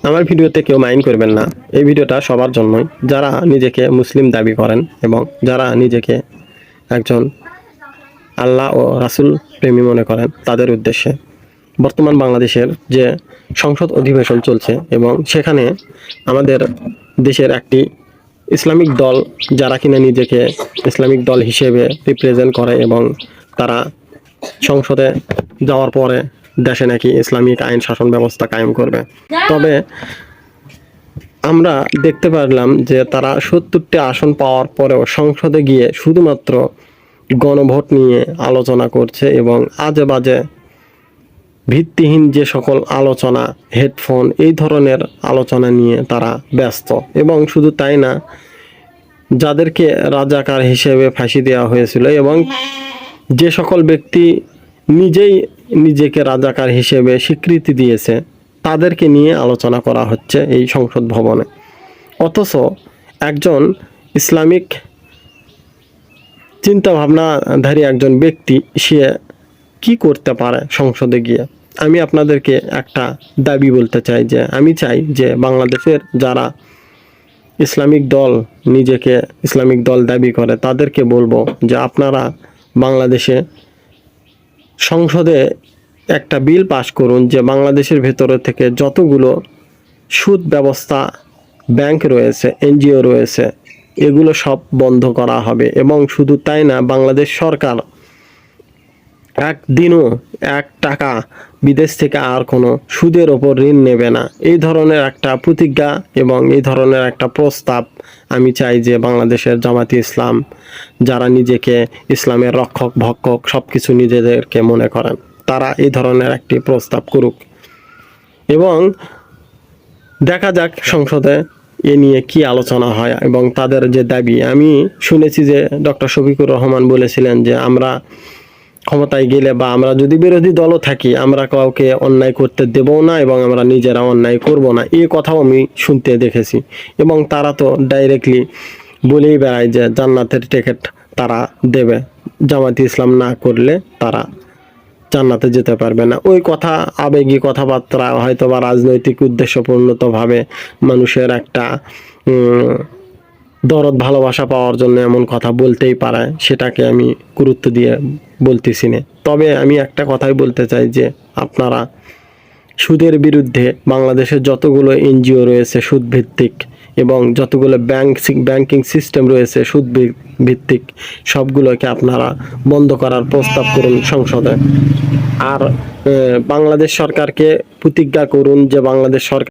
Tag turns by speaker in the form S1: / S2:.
S1: আমার ভিডিওতে কেউ মাইন্ড করবেন না। এই ভিডিওটা সবার জন্যই, যারা নিজেকে মুসলিম দাবি করেন এবং যারা নিজেকে একজন আল্লাহ ও রাসূল প্রেমী মনে করেন তাদের উদ্দেশ্যে। বর্তমান বাংলাদেশের যে সংসদ অধিবেশন চলছে এবং সেখানে আমাদের দেশের একটি ইসলামিক দল, যারা কিনা নিজেকে ইসলামিক দল হিসেবে রিপ্রেজেন্ট করে এবং তারা সংসদে যাওয়ার পরে দেশে নাকি ইসলামিক আইন শাসন ব্যবস্থা কায়েম করবে। তবে আমরা দেখতে পারলাম যে তারা ৭০টি আসন পাওয়ার পরেও সংসদে গিয়ে শুধুমাত্র গণভোট নিয়ে আলোচনা করছে এবং আজে বাজে ভিত্তিহীন যে সকল আলোচনা, হেডফোন, এই ধরনের আলোচনা নিয়ে তারা ব্যস্ত। এবং শুধু তাই না, যাদেরকে রাজাকার হিসেবে ফাঁসি দেওয়া হয়েছিল এবং যে সকল ব্যক্তি নিজেই নিজেকে রাজাকার হিসেবে স্বীকৃতি দিয়েছে তাদেরকে নিয়ে আলোচনা করা হচ্ছে এই সংসদ ভবনে। অথচ একজন ইসলামিক চিন্তাভাবনাধারী একজন ব্যক্তি সে কি করতে পারে সংসদে গিয়ে? আমি আপনাদেরকে একটা দাবি বলতে চাই যে আমি চাই যে বাংলাদেশের যারা ইসলামিক দল, নিজেকে ইসলামিক দল দাবি করে তাদেরকে বলবো যে আপনারা বাংলাদেশে সংসদে একটা বিল পাশ করুন যে বাংলাদেশের ভেতরে থেকে যতগুলো সুদ ব্যবস্থা, ব্যাংক রয়েছে, এনজিও রয়েছে, এগুলো সব বন্ধ করা হবে। এবং শুধু তাই না, বাংলাদেশ সরকার একদিনও ১ টাকা বিদেশ থেকে আর কোনো সুদের ওপর ঋণ নেবে না, এই ধরনের একটা প্রতিজ্ঞা এবং এই ধরনের একটা প্রস্তাব আমি চাই যে বাংলাদেশের জামাতি ইসলাম, যারা নিজেকে ইসলামের রক্ষক ভক্ষক সব কিছু নিজেদেরকে মনে করেন, তারা এই ধরনের একটি প্রস্তাব করুক এবং দেখা যাক সংসদে এ নিয়ে কি আলোচনা হয় এবং তাদের যে দাবি। আমি শুনেছি যে ডক্টর শফিকুর রহমান বলেছিলেন যে আমরা ক্ষমতায় গেলে বা আমরা যদি বিরোধী দলও থাকি আমরা কাউকে অন্যায় করতে দেবও না এবং আমরা নিজেরা অন্যায় করব না, এই কথাও আমি শুনতে দেখেছি। এবং তারা তো ডাইরেক্টলি বলেই বেড়ায় যে জান্নাতের টিকিট তারা দেবে, জামাতি ইসলাম না করলে তারা জান্নাতে যেতে পারবে না। ওই কথা আবেগী কথাবার্তা, হয়তো বা রাজনৈতিক উদ্দেশ্যপূর্ণতভাবে মানুষের একটা দরদ ভালোবাসা পাওয়ার জন্য এমন কথা বলতেই পারে, সেটাকে আমি গুরুত্ব দিয়ে বলতেছি না। তবে আমি একটা কথাই বলতে চাই যে আপনারা সুদের বিরুদ্ধে বাংলাদেশের যতগুলো এনজিও রয়েছে সুদ ভিত্তিক এবং যতগুলো ব্যাংকিং সিস্টেম রয়েছে সুদ ভিত্তিক, সবগুলোকে আপনারা বন্ধ করার প্রস্তাব করুন সংসদে। আর বাংলাদেশ সরকারকে প্রতিজ্ঞা করুন যে বাংলাদেশ সরকার